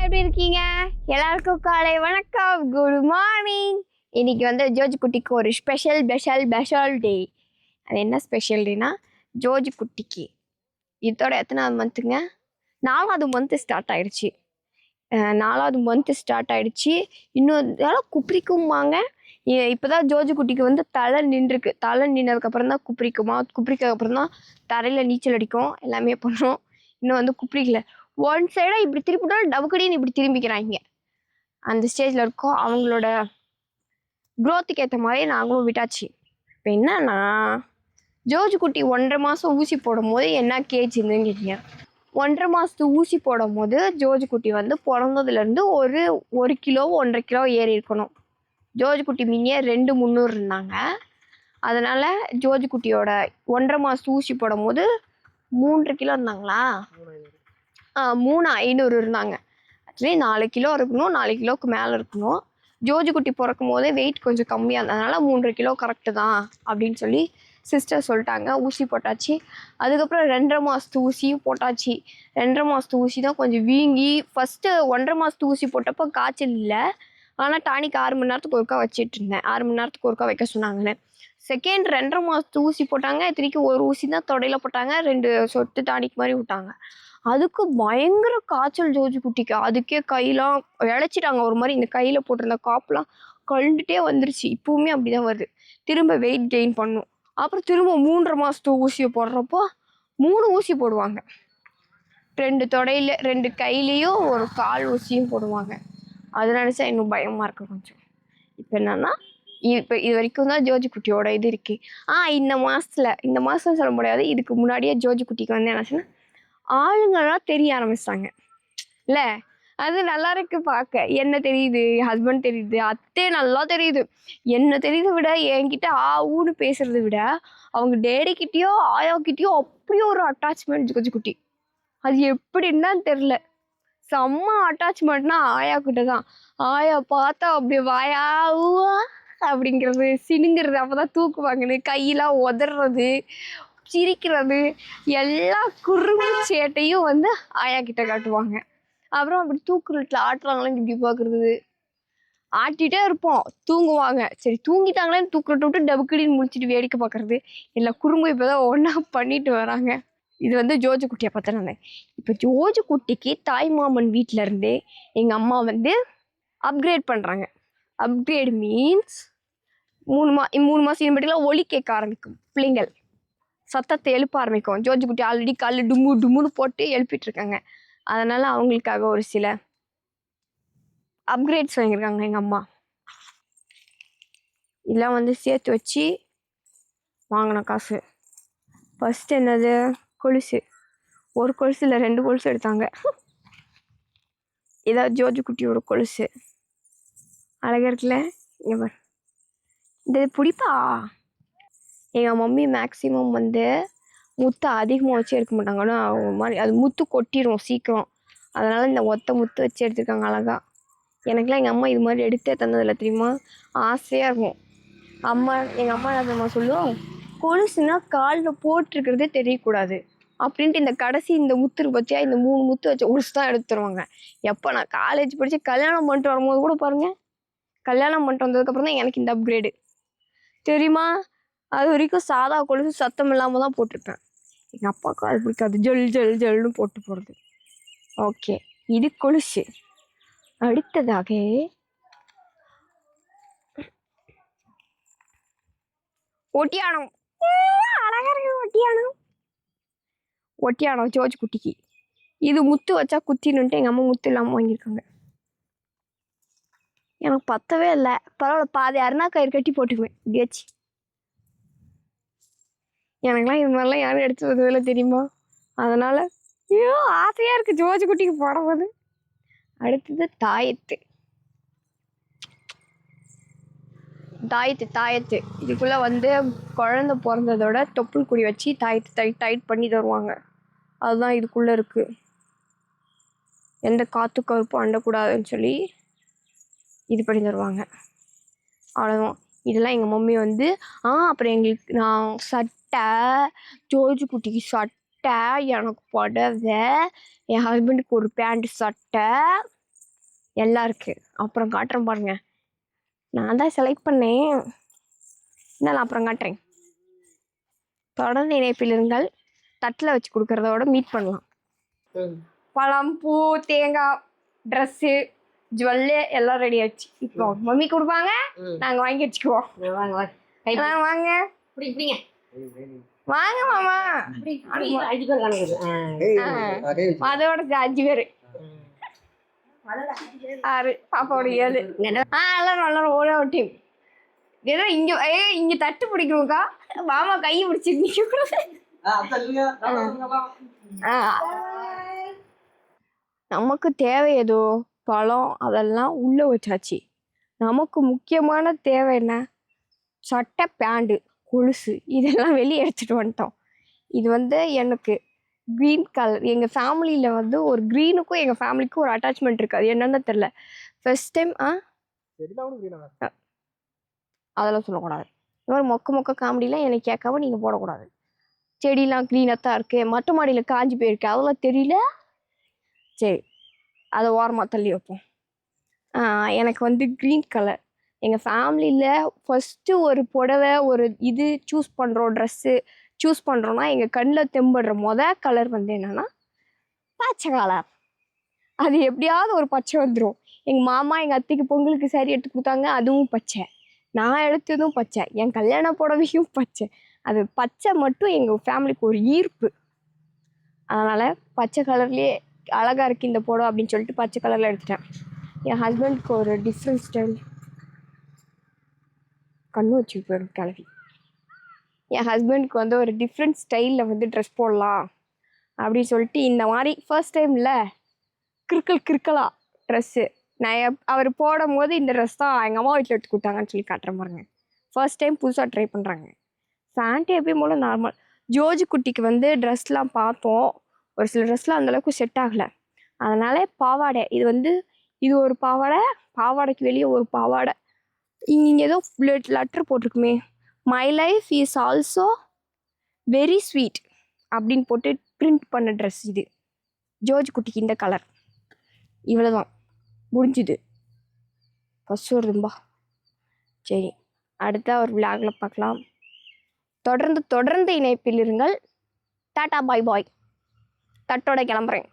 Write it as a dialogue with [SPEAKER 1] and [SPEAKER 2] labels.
[SPEAKER 1] எப்படி இருக்கீங்க? எல்லாருக்கும் காலை வணக்கம், குட் மார்னிங். இன்னைக்கு வந்து ஜோஜி குட்டிக்கு ஒரு ஸ்பெஷல் டே. அது என்ன ஸ்பெஷல் டேனா ஜோஜி குட்டிக்கு இதோட எத்தனாவது மந்த்துங்க? 4வது மந்த்து ஸ்டார்ட் ஆயிடுச்சு. 4வது மந்த்து ஸ்டார்ட் ஆயிடுச்சு. இன்னும் குப்பிரிக்கும்பாங்க. இப்போதான் ஜோஜி குட்டிக்கு வந்து தலை நின்றுருக்கு. தலை நின்னதுக்கப்புறம் தான் குப்பிரிக்குமா, குப்பிரிக்கப்புறம் தான் தரையில் நீச்சல் அடிக்கும், எல்லாமே பண்ணும். இன்னும் வந்து குப்பிரிக்கல. ஒன் சைடாக இப்படி திருப்பிட்டாலும் டபுக்கடின்னு இப்படி திரும்பிக்கிறாங்க. அந்த ஸ்டேஜில் இருக்கோம். அவங்களோட க்ரோத்துக்கு ஏற்ற மாதிரி நாங்களும் விட்டாச்சு. இப்போ என்னன்னா, ஜோஜி குட்டி 1.5 மாதம் ஊசி போடும் போது என்ன கேஜ் இருந்துன்னு கேட்டீங்க. 1.5 மாதத்து ஊசி போடும் போது ஜோஜி குட்டி வந்து பிறந்ததுலேருந்து ஒரு கிலோ 1.5 கிலோ ஏறி இருக்கணும். ஜோஜி குட்டி மினியே 2,300 இருந்தாங்க. அதனால் ஜோஜி குட்டியோட 1.5 மாதத்து ஊசி போடும் போது 3 கிலோ இருந்தாங்களா, 3,500 இருந்தாங்க. ஆக்சுவலி 4 கிலோ இருக்கணும், 4 கிலோவுக்கு மேலே இருக்கணும். ஜோஜி குட்டி பிறக்கும் போதே வெயிட் கொஞ்சம் கம்மியாக இருந்ததுனால 3 கிலோ கரெக்டு தான் அப்படின்னு சொல்லி சிஸ்டர் சொல்லிட்டாங்க. ஊசி போட்டாச்சு. அதுக்கப்புறம் 2.5 மாதத்து ஊசியும் போட்டாச்சு. 2.5 மாதத்து ஊசி தான் கொஞ்சம் வீங்கி. ஃபஸ்ட்டு 1.5 மாதத்து ஊசி போட்டப்போ காய்ச்சல் இல்லை, ஆனால் டானிக் 6 மணி நேரத்துக்கு ஒருக்கா வச்சிட்டு இருந்தேன். 6 மணி நேரத்துக்கு ஒருக்கா வைக்க சொன்னாங்கன்னு. செகண்ட் 2.5 மாதத்து ஊசி போட்டாங்க. இத்தனைக்கு ஒரு ஊசி தான் தொடையில் போட்டாங்க, 2 சொட்டு டானிக் மாதிரி விட்டாங்க. அதுக்கு பயங்கர காய்ச்சல் ஜோஜி குட்டிக்கு. அதுக்கே கையெல்லாம் இழைச்சிட்டாங்க ஒரு மாதிரி. இந்த கையில் போட்டிருந்த காப்புலாம் கழுண்டுட்டே வந்துருச்சு. இப்போவுமே அப்படி தான் வருது. திரும்ப வெயிட் கெயின் பண்ணும். அப்புறம் திரும்ப 3.5 மாதத்து ஊசியை போடுறப்போ 3 ஊசி போடுவாங்க. 2 தொடையில் 2 கையிலையும் ஒரு கால் ஊசியும் போடுவாங்க. அது நினச்சா இன்னும் பயமாக இருக்கு கொஞ்சம். இப்போ என்னன்னா, இப்போ இது வரைக்கும் தான் ஜோஜி குட்டியோட இது இருக்கு. இந்த மாதம் சொல்ல முடியாது, இதுக்கு முன்னாடியே ஜோஜி குட்டிக்கு வந்து என்ன சொன்னா, ஆளுங்கெல்லாம் தெரிய ஆரம்பிச்சிட்டாங்க இல்லை. அது நல்லா இருக்கு பார்க்க. என்ன தெரியுது, ஹஸ்பண்ட் தெரியுது, அத்தை நல்லா தெரியுது. என்ன தெரியுதை விட என்கிட்ட ஊன்னு பேசுறதை விட அவங்க டேடிக்கிட்டேயோ ஆயாக்கிட்டேயோ அப்படியே ஒரு அட்டாச்மெண்ட் ஜோஜி குட்டி. அது எப்படின்னா தெரில, செம்ம அட்டாச்மெண்ட்னா ஆயா கிட்ட தான். ஆயா பார்த்தா அப்படியே வாயா ஊவா அப்படிங்கிறது, சினுங்கிறது, அப்போதான் தூக்குவாங்கன்னு கையெல்லாம் உதறது, சிரிக்கிறது, எல்லா குறும்பு சேட்டையும் வந்து ஆயா கிட்ட காட்டுவாங்க. அப்புறம் அப்படி தூக்குறதுல ஆட்டுறாங்களேன்னு இப்படி பார்க்குறது, ஆட்டிகிட்டே இருப்போம். தூங்குவாங்க, சரி தூங்கிட்டாங்களேன்னு தூக்குறட்ட விட்டு டபுக்கடின்னு முடிச்சுட்டு வேடிக்கை பார்க்குறது, எல்லா குறும்பு இப்போ தான் ஒன்றா பண்ணிட்டு வராங்க. இது வந்து ஜோஜி குட்டியை பார்த்தேன். இப்போ ஜோஜி குட்டிக்கு தாய் மாமன் வீட்டில் இருந்து எங்கள் அம்மா வந்து அப்கிரேட் பண்ணுறாங்க. அப்கிரேட் மீன்ஸ் 3 மாதம் இனிமேட்டுலாம் ஒலி கேட்க ஆரம்பிக்கும். பிள்ளைங்கள் சத்தத்தை எழுப்ப ஆரம்பிக்கும். ஜோஜி குட்டி ஆல்ரெடி காலைல டும்முன்னு போட்டு எழுப்பிட்டுருக்காங்க. அதனால் அவங்களுக்காக ஒரு சில அப்கிரேட்ஸ் வாங்கியிருக்காங்க எங்கள் அம்மா. இதெல்லாம் வந்து சேர்த்து வச்சு வாங்கின காசு. ஃபஸ்ட்டு என்னது, கொலுசு. ஒரு கொலுசு இல்லை, 2 கொலுசு எடுத்தாங்க. இதான் ஜோஜி குட்டி ஒரு கொலுசு. அழகாக இருக்குல்ல. இந்த பிடிப்பா. எங்கள் மம்மி மேக்ஸிமம் வந்து முத்து அதிகமாக வச்சு எடுக்க மாட்டாங்கன்னா ஒரு மாதிரி அது முத்து கொட்டிடும் சீக்கிரம். அதனால் இந்த ஒத்த முத்து வச்சு எடுத்துருக்காங்க அழகாக. எனக்குலாம் எங்கள் அம்மா இது மாதிரி எடுத்தே தந்ததில்லை தெரியுமா. ஆசையாக இருக்கும். எங்கள் அம்மா என்ன தெரியுமா சொல்லுவோம், கொலுசுனா காலில் போட்டிருக்கிறதே தெரியக்கூடாது அப்படின்ட்டு இந்த கடைசி இந்த முத்து பற்றியா இந்த 3 முத்து வச்சு கொலுசு தான் எடுத்து தருவாங்க. எப்போ நான் காலேஜ் படித்து கல்யாணம் பண்ணிட்டு வரும்போது கூட பாருங்கள், கல்யாணம் பண்ணிட்டு வந்ததுக்கப்புறம் தான் எனக்கு இந்த அப்கிரேடு தெரியுமா. அது வரைக்கும் சாதா கொலுசு சத்தம் இல்லாமல் தான் போட்டிருப்பேன். எங்கள் அப்பாவுக்கும் அது பிடிக்காது, ஜல்னு போட்டு போகிறது. ஓகே, இது கொலுசு. அடுத்ததாக ஒட்டியானம். அழகாக இருக்கு ஒட்டியானம் ஜோஜி குட்டிக்கு. இது முத்து வச்சா குத்தினுன்ட்டு எங்கள் அம்மா முத்து இல்லாமல் வாங்கியிருக்காங்க. எனக்கு பத்தவே இல்லை, பரவாயில்ல, பாதி அருணா கயிறு கட்டி போட்டுக்குவேன் இப்படி வச்சு. எனக்குலாம் இது மாதிரிலாம் யாரும் எடுத்து வந்ததில்லை தெரியுமா. அதனால் ஆசையாக இருக்குது ஜோஜி குட்டிக்கு போடும்போது. அடுத்தது தாயத்து. இதுக்குள்ளே வந்து குழந்த பிறந்ததோட தொப்புள் குடி வச்சு தாயத்து டைட் பண்ணி தருவாங்க. அதுதான் இதுக்குள்ளே இருக்குது. எந்த காற்று கருப்பும் அண்டக்கூடாதுன்னு சொல்லி இது பண்ணி தருவாங்க. அவ்வளோதான். இதெல்லாம் எங்கள் மம்மி வந்து அப்புறம் எங்களுக்கு நான் சட்டை, ஜோஜி குட்டிக்கு சட்டை, எனக்கு புடவை, என் ஹஸ்பண்டுக்கு ஒரு பேண்ட் சட்டை, எல்லாம் இருக்குது. அப்புறம் காட்டுறேன் பாருங்க. நான் தான் செலக்ட் பண்ணேன். நான் அப்புறம் காட்டுறேன். தொடர்ந்து இணைப்பில் இருங்கள். தட்டில் வச்சு கொடுக்குறதோட மீட் பண்ணலாம். பழம், பூ, தேங்காய், ட்ரெஸ்ஸு, ஜுவல்லு எல்லாம் ரெடி ஆச்சு. இப்போ மம்மி கொடுப்பாங்க, நாங்கள் வாங்கி வச்சுக்குவோம். வாங்க வாங்க மாமா. அதோட 5 பேர், 6, பாப்பாவோட 7. எல்லாரும் நல்லா ஓட டீம். ஏதோ இங்க தட்டு பிடிக்கணும்க்கா. மாமா கையை பிடிச்சிருக்கீங்க. நமக்கு தேவை ஏதோ பழம் அதெல்லாம் உள்ள வச்சாச்சு. நமக்கு முக்கியமான தேவை என்ன? சட்டை, பேண்டு, கொலுசு இதெல்லாம் வெளியே எடுத்துட்டு வந்துட்டோம். இது எனக்கு க்ரீன் கலர். எங்கள் ஃபேமிலியில் ஒரு க்ரீனுக்கும் எங்கள் ஃபேமிலிக்கும் ஒரு அட்டாச்மெண்ட் இருக்குது. அது என்னன்னு தெரில. ஃபர்ஸ்ட் டைம் அதெல்லாம் சொல்லக்கூடாது. இந்த மாதிரி மொக்க காமெடிலாம் எனக்கு கேட்காம நீங்கள் போடக்கூடாது. செடியெலாம் க்ரீனாக தான் இருக்குது. மொட்டை மாடியில் காஞ்சி போயிருக்கு, அதெல்லாம் தெரியல. சரி, அதை ஓரமாக தள்ளி வைப்போம். எனக்கு க்ரீன் கலர். எங்கள் ஃபேமிலியில் ஃபஸ்ட்டு ஒரு புடவை ஒரு இது சூஸ் பண்ணுறோம், ட்ரெஸ்ஸு சூஸ் பண்ணுறோன்னா எங்கள் கண்ணில் தெம்படுற கலர் என்னென்னா பச்சை கலர். அது எப்படியாவது ஒரு பச்சை வந்துடும். எங்கள் மாமா எங்கள் அத்தைக்கு பொங்கலுக்கு சாரி எடுத்து கொடுத்தாங்க, அதுவும் பச்சை. நான் எடுத்ததும் பச்சை. என் கல்யாண புடவையும் பச்சை. அது பச்சை மட்டும் எங்கள் ஃபேமிலிக்கு ஒரு ஈர்ப்பு. அதனால் பச்சை கலர்லேயே அழகாக இருக்குது இந்த புடவை அப்படின்னு சொல்லிட்டு பச்சை கலரில் எடுத்துட்டேன். என் ஹஸ்பண்டுக்கு ஒரு டிஃப்ரெண்ட் ஸ்டைல் கண்ணு வச்சு போயிடும் கிளவி. என் ஹஸ்பண்டுக்கு ஒரு டிஃப்ரெண்ட் ஸ்டைலில் ட்ரெஸ் போடலாம் அப்படின்னு சொல்லிட்டு இந்த மாதிரி ஃபர்ஸ்ட் டைமில் கிறுக்கலா ட்ரெஸ்ஸு நான் அவர் போடும் போது இந்த ட்ரெஸ் தான் எங்கள் அம்மா வீட்டில் எடுத்து கொடுத்தாங்கன்னு சொல்லி காட்டுற பாருங்க. ஃபர்ஸ்ட் டைம் புதுசாக ட்ரை பண்ணுறாங்க. ஃபேண்ட்டு எப்பயும் போல் நார்மல். ஜோஜி குட்டிக்கு ட்ரெஸ்லாம் பார்த்தோம். ஒரு சில ட்ரெஸ்லாம் அந்தளவுக்கு செட் ஆகலை. அதனால பாவாடை இது ஒரு பாவாடைக்கு வெளியே ஒரு பாவாடை. இங்கே ஏதோ லெட்டர் போட்டிருக்குமே, my life is also very sweet அப்படின்னு போட்டு பிரிண்ட் பண்ண ட்ரெஸ் இது. ஜோஜி குட்டிக்கு இந்த கலர். இவ்வளோதான் முடிஞ்சுது. ஃபஸ்ட் வருதும்பா. சரி, அடுத்த ஒரு விளாகில் பார்க்கலாம். தொடர்ந்து இணைப்பில் இருங்கள். டாட்டா பாய் பாய். தட்டோட கிளம்புறேன்.